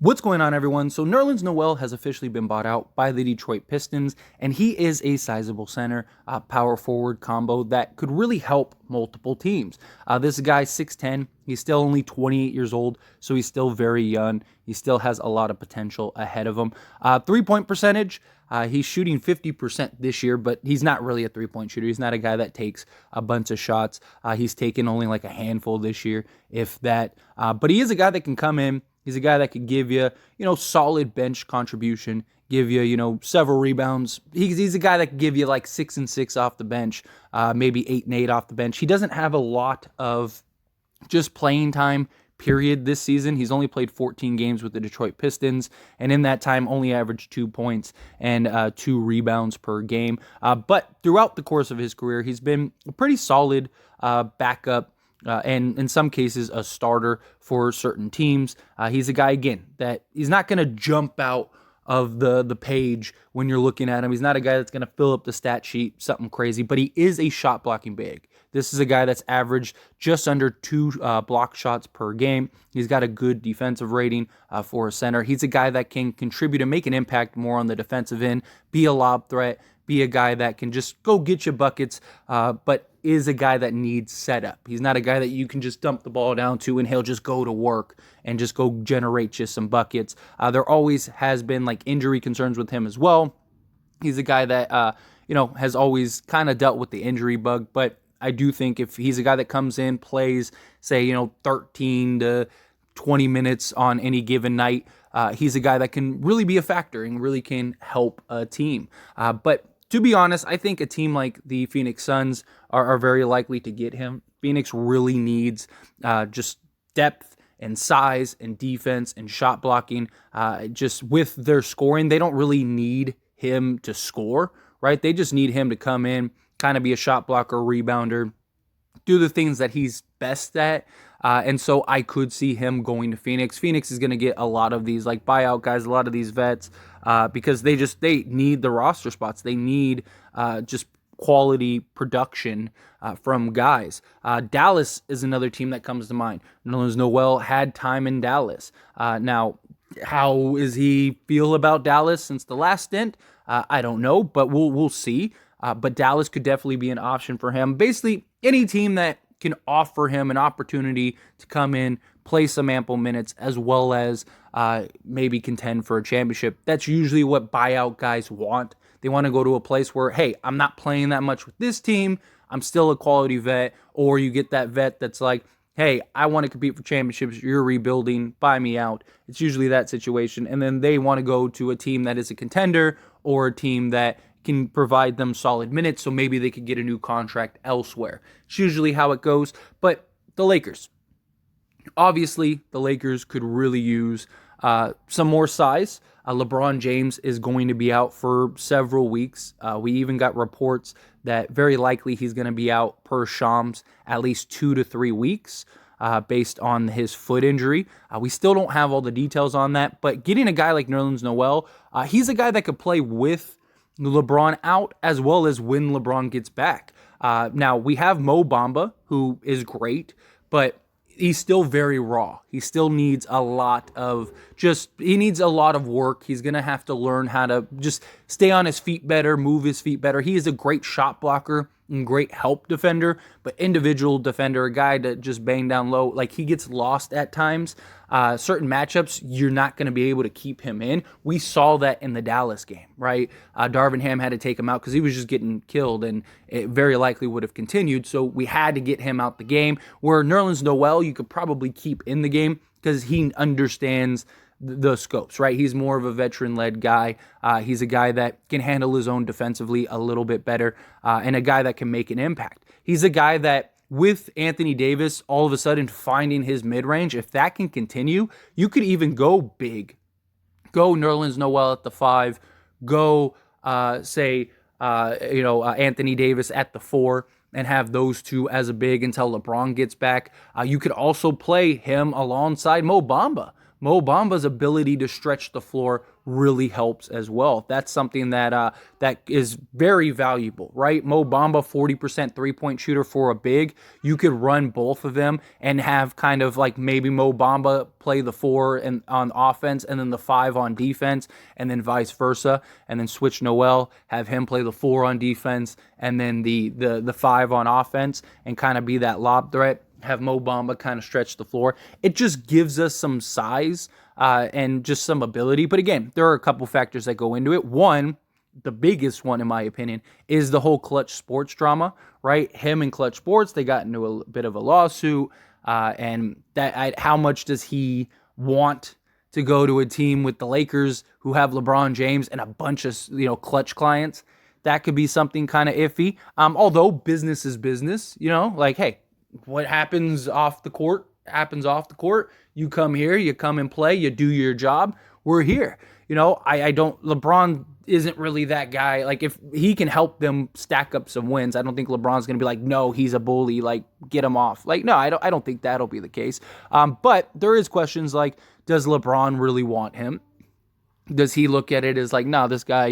What's going on, everyone? So Nerlens Noel has officially been bought out by the Detroit Pistons, and he is a sizable center, power forward combo that could really help multiple teams. This guy, 6'10", he's still only 28 years old, so he's still very young. He still has a lot of potential ahead of him. Three-point percentage, he's shooting 50% this year, but he's not really a three-point shooter. He's not a guy that takes a bunch of shots. He's taken only like a handful this year, if that. But he is a guy that can come in. He's a guy that could give you, solid bench contribution, give you, several rebounds. He's a guy that could give you like 6 and 6 off the bench, maybe 8 and 8 off the bench. He doesn't have a lot of just playing time, period, this season. He's only played 14 games with the Detroit Pistons, and in that time only averaged 2 points and 2 rebounds per game. But throughout the course of his career, he's been a pretty solid backup, and in some cases a starter for certain teams. He's a guy, again, that he's not going to jump out of the page when you're looking at him. He's not a guy that's going to fill up the stat sheet, something crazy, but he is a shot blocking big. This is a guy that's averaged just under 2 block shots per game. He's got a good defensive rating for a center. He's a guy that can contribute and make an impact more on the defensive end, be a lob threat, be a guy that can just go get you buckets, but is a guy that needs setup. He's not a guy that you can just dump the ball down to and he'll just go to work and just go generate you some buckets. There always has been like injury concerns with him as well. He's a guy that, has always kind of dealt with the injury bug, but I do think if he's a guy that comes in, plays, say, 13 to 20 minutes on any given night, he's a guy that can really be a factor and really can help a team. But to be honest, I think a team like the Phoenix Suns are very likely to get him. Phoenix really needs just depth and size and defense and shot blocking. Just with their scoring, they don't really need him to score, right? They just need him to come in, kind of be a shot blocker, rebounder, do the things that he's best at. And so I could see him going to Phoenix. Phoenix is going to get a lot of these like buyout guys, a lot of these vets, because they need the roster spots. They need just quality production from guys. Dallas is another team that comes to mind. Nerlens Noel had time in Dallas. Now, how is he feel about Dallas since the last stint? I don't know, but we'll see. But Dallas could definitely be an option for him. Basically, any team that can offer him an opportunity to come in, play some ample minutes, as well as maybe contend for a championship. That's usually what buyout guys want. They want to go to a place where, hey, I'm not playing that much with this team. I'm still a quality vet. Or you get that vet that's like, hey, I want to compete for championships. You're rebuilding. Buy me out. It's usually that situation. And then they want to go to a team that is a contender or a team that can provide them solid minutes, so maybe they could get a new contract elsewhere. It's usually how it goes. But the Lakers, obviously, the Lakers could really use some more size. LeBron James is going to be out for several weeks. We even got reports that very likely he's going to be out per Shams at least 2 to 3 weeks. Based on his foot injury. We still don't have all the details on that, but getting a guy like Nerlens Noel, he's a guy that could play with LeBron out as well as when LeBron gets back. Now, we have Mo Bamba, who is great, but he's still very raw. He still needs a lot of work. He's going to have to learn how to just stay on his feet better, move his feet better. He is a great shot blocker and great help defender, but individual defender, a guy to just bang down low, like he gets lost at times. Certain matchups, you're not going to be able to keep him in. We saw that in the Dallas game, right? Darvin Ham had to take him out because he was just getting killed, and it very likely would have continued. So we had to get him out the game. Where Nerlens Noel, you could probably keep in the game because he understands the scopes, right? He's more of a veteran-led guy. He's a guy that can handle his own defensively a little bit better, and a guy that can make an impact. He's a guy that, with Anthony Davis all of a sudden finding his mid-range, if that can continue, you could even go big. Go Nerlens Noel at the 5. Go, Anthony Davis at the 4, and have those two as a big until LeBron gets back. You could also play him alongside Mo Bamba. Mo Bamba's ability to stretch the floor really helps as well. That's something that is very valuable, right? Mo Bamba, 40% three-point shooter for a big. You could run both of them and have kind of like maybe Mo Bamba play the 4 and on offense and then the 5 on defense, and then vice versa, and then switch Noel, have him play the 4 on defense and then the 5 on offense, and kind of be that lob threat. Have Mo Bamba kind of stretch the floor. It just gives us some size and just some ability. But again, there are a couple factors that go into it. One, the biggest one, in my opinion, is the whole Clutch Sports drama, right? Him and Clutch Sports, they got into a bit of a lawsuit. And how much does he want to go to a team with the Lakers who have LeBron James and a bunch of, Clutch clients? That could be something kind of iffy. Although business is business, like, hey, what happens off the court happens off the court. You come here, you come and play, you do your job. We're here. LeBron isn't really that guy. Like, if he can help them stack up some wins, I don't think LeBron's going to be like, no, he's a bully, like, get him off. Like, no, I don't think that'll be the case. But there is questions like, does LeBron really want him? Does he look at it as like, no, this guy,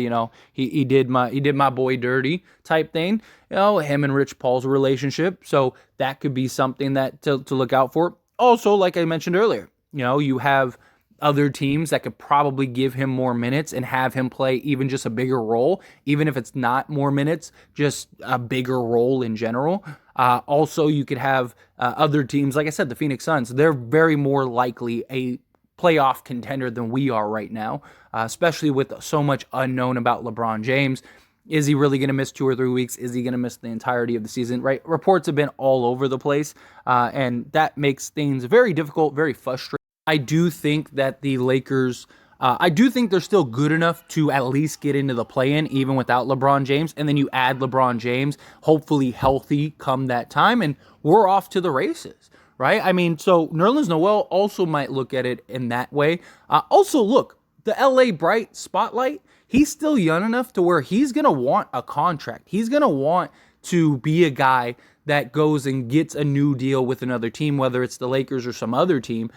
he did my boy dirty type thing, him and Rich Paul's relationship. So that could be something that to look out for. Also, like I mentioned earlier, you have other teams that could probably give him more minutes and have him play even just a bigger role, even if it's not more minutes, just a bigger role in general. Also, you could have other teams, like I said, the Phoenix Suns. They're very more likely a playoff contender than we are right now, especially with so much unknown about LeBron James. Is he really going to miss 2 or 3 weeks? Is he going to miss the entirety of the season? Right? Reports have been all over the place, and that makes things very difficult, very frustrating. I do think that the Lakers, I do think they're still good enough to at least get into the play-in, even without LeBron James, and then you add LeBron James, hopefully healthy come that time, and we're off to the races. Right? I mean, so Nerlens Noel also might look at it in that way. Also, look, the LA Bright spotlight, he's still young enough to where he's going to want a contract. He's going to want to be a guy that goes and gets a new deal with another team, whether it's the Lakers or some other team.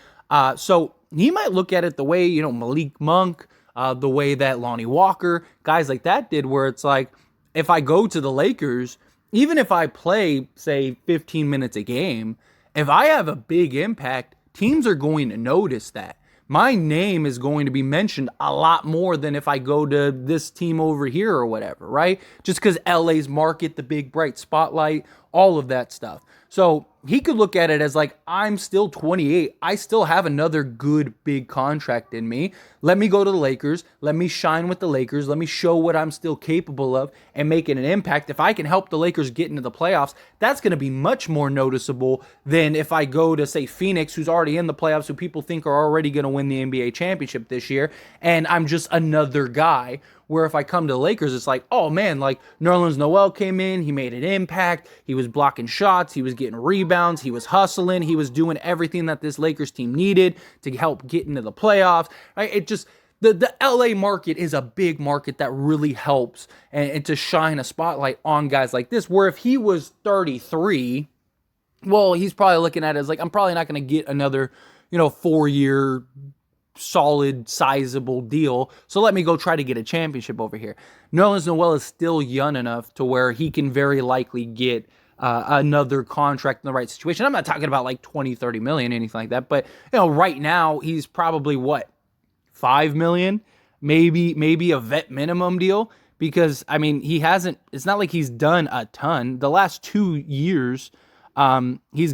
So he might look at it the way, Malik Monk, the way that Lonnie Walker, guys like that did, where it's like, if I go to the Lakers, even if I play, say, 15 minutes a game, if I have a big impact, teams are going to notice that. My name is going to be mentioned a lot more than if I go to this team over here or whatever, right? Just because LA's market, the big bright spotlight, all of that stuff. So he could look at it as like, I'm still 28. I still have another good big contract in me. Let me go to the Lakers. Let me shine with the Lakers. Let me show what I'm still capable of and making an impact. If I can help the Lakers get into the playoffs, that's going to be much more noticeable than if I go to, say, Phoenix, who's already in the playoffs, who people think are already going to win the NBA championship this year, and I'm just another guy. Where if I come to the Lakers, it's like, oh man, like Nerlens Noel came in, he made an impact, he was blocking shots, he was getting rebounds, he was hustling, he was doing everything that this Lakers team needed to help get into the playoffs. Right? It just, the LA market is a big market that really helps and to shine a spotlight on guys like this. Where if he was 33, well, he's probably looking at it as like, I'm probably not going to get another, 4-year solid, sizable deal. So let me go try to get a championship over here. Nerlens Noel is still young enough to where he can very likely get another contract in the right situation. I'm not talking about like 20, 30 million, anything like that. But, right now he's probably what, 5 million, maybe a vet minimum deal. Because, I mean, it's not like he's done a ton. The last 2 years, he's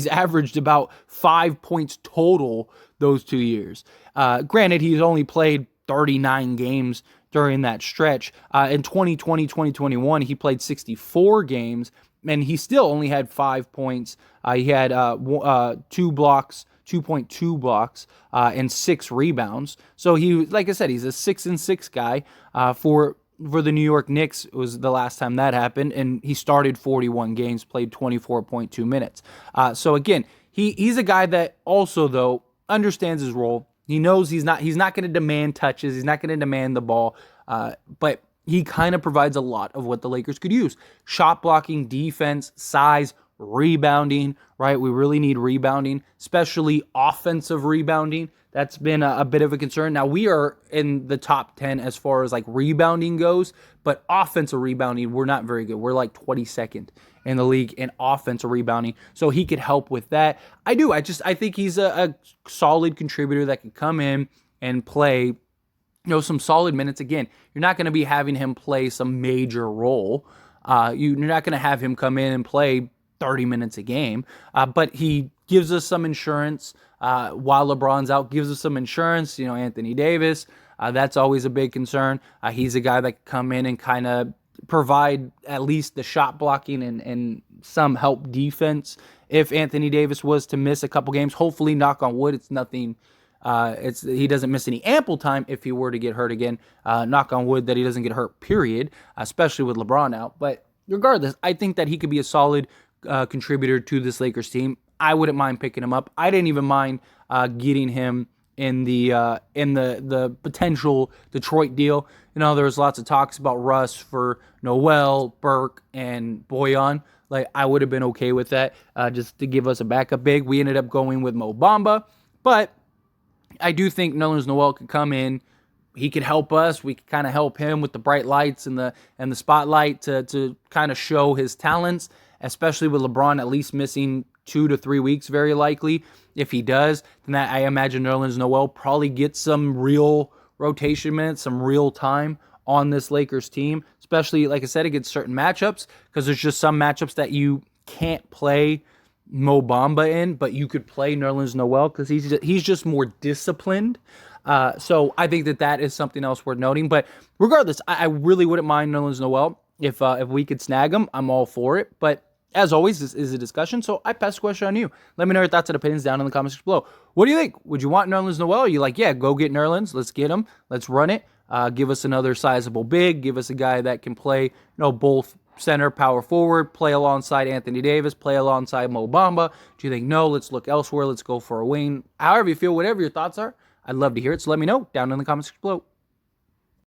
averaged about 5 points total those 2 years. Granted, he's only played 39 games during that stretch. In 2020, 2021, he played 64 games, and he still only had 5 points. He had 2 blocks, 2.2 blocks, and 6 rebounds. So he, like I said, he's a 6-6 guy. For the New York Knicks, it was the last time that happened, and he started 41 games, played 24.2 minutes. So again, he's a guy that also, though, understands his role. He knows he's not going to demand touches. He's not going to demand the ball, but he kind of provides a lot of what the Lakers could use. Shot blocking, defense, size, rebounding, right? We really need rebounding, especially offensive rebounding. That's been a bit of a concern. Now, we are in the top 10 as far as like rebounding goes, but offensive rebounding, we're not very good. We're like 22nd in the league in offensive rebounding. So he could help with that. I think he's a solid contributor that could come in and play some solid minutes. Again, you're not going to be having him play some major role. You're not going to have him come in and play 30 minutes a game, but he gives us some insurance while LeBron's out, gives us some insurance. Anthony Davis, that's always a big concern. He's a guy that can come in and kind of provide at least the shot blocking and some help defense. If Anthony Davis was to miss a couple games, hopefully, knock on wood, it's nothing. He doesn't miss any ample time if he were to get hurt again. Knock on wood that he doesn't get hurt, period, especially with LeBron out. But regardless, I think that he could be a solid contributor to this Lakers team. I wouldn't mind picking him up. I didn't even mind getting him in the potential Detroit deal. There was lots of talks about Russ for Noel, Burke, and Boyan. Like, I would have been okay with that, just to give us a backup big. We ended up going with Mo Bamba, but I do think Nerlens Noel could come in. He could help us. We could kind of help him with the bright lights and the spotlight to kind of show his talents, especially with LeBron at least missing 2 to 3 weeks, very likely. If he does, then I imagine Nerlens Noel probably gets some real rotation minutes, some real time on this Lakers team, especially, like I said, against certain matchups, because there's just some matchups that you can't play Mo Bamba in, but you could play Nerlens Noel because he's just more disciplined. So I think that is something else worth noting. But regardless, I really wouldn't mind Nerlens Noel. If we could snag him, I'm all for it. But as always, this is a discussion, so I pass the question on you. Let me know your thoughts and opinions down in the comments below. What do you think? Would you want Nerlens Noel? Are you like, yeah, go get Nerlens. Let's get him. Let's run it. Give us another sizable big. Give us a guy that can play, both center, power forward, play alongside Anthony Davis, play alongside Mo Bamba. Do you think, no, let's look elsewhere, let's go for a wing? However you feel, whatever your thoughts are, I'd love to hear it. So let me know down in the comments below.